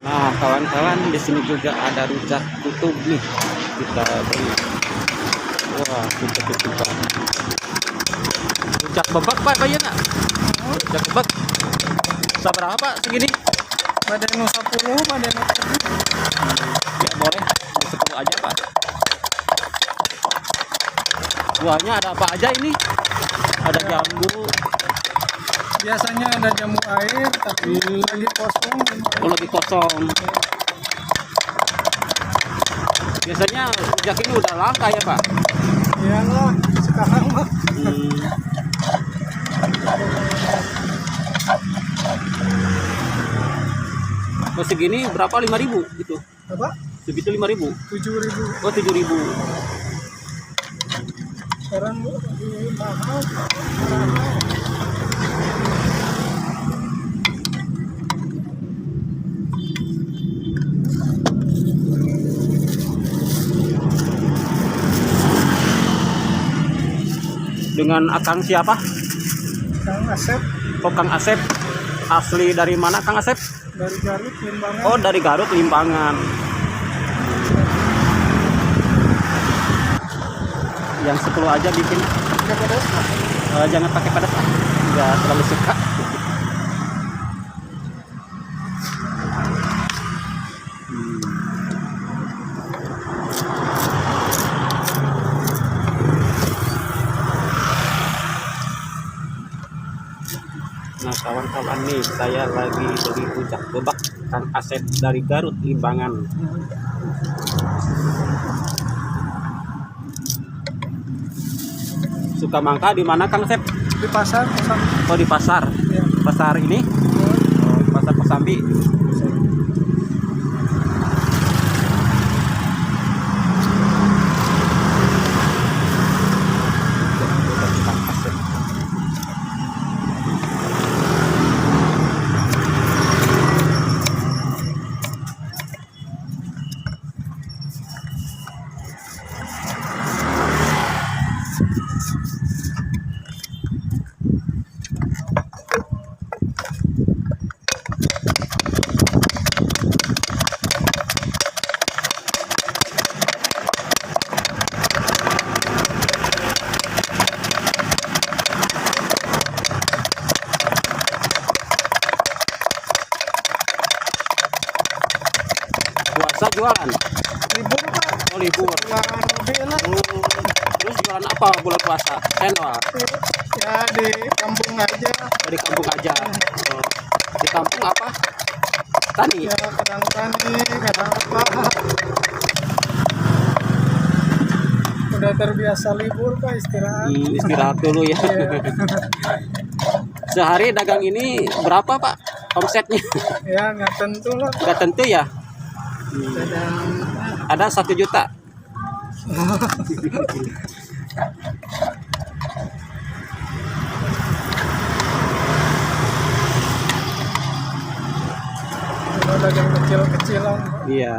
Nah, kawan-kawan, di sini juga ada rujak kutub nih. Kita beli. Wah, rujak kutub. Rujak bebek Pak, bayar nggak? Rujak bebek. Seberapa Pak segini? Badeno 10, badeno 10. Ya boleh, 10 aja Pak. Buahnya ada apa aja ini? Ada jambu. Biasanya ada jamu air, tapi lagi kosong. Oh, lagi kosong. Biasanya rujak ini udah langka ya Pak? Iyalah, sekarang mah. Oh, segini berapa? 5.000 gitu. Apa? Segitu 5.000. 7.000. Oh, 7.000. Sekarang lagi mahal. Dengan Akang siapa? Kang Asep Oh, Kang Asep. Asli dari mana Kang Asep? dari Garut, Limbangan. Oh, dari Garut, Limbangan. Yang 10 aja bikin. Pakai pedas, Pak? Jangan pakai pedas ah. Nggak terlalu suka. Nah, kawan-kawan nih, saya lagi beli rujak bebek Kang Asep dari Garut, Limbangan. Suka mangka di mana Kang Asep? Di pasar, pasar. Oh, di pasar. Ya. Pasar ini? Oh, pasar Kosambi. Kang Asep. Puasa jualan? Libur, Pak. Oh, libur. Bulan Rabiul. Terus jualan apa bulan puasa? Channel? Ya di kampung aja. Oh, di kampung aja. Oh, di kampung apa? Tani? Ya kadang tani, kadang apa. Udah terbiasa libur, Pak, istirahat. Istirahat dulu ya. Iya. Sehari dagang ini berapa Pak omsetnya? Ya nggak tentu lah, Pak. Nggak tentu ya. Kadang Ada 1 juta. kalau dagang kecil-kecilan, Pak. Iya.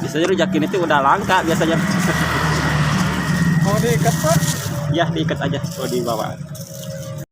Biasanya rujak ini tuh udah langka biasanya. Mau diikat, Pak? Ya, diikat aja. Oh, dibawa.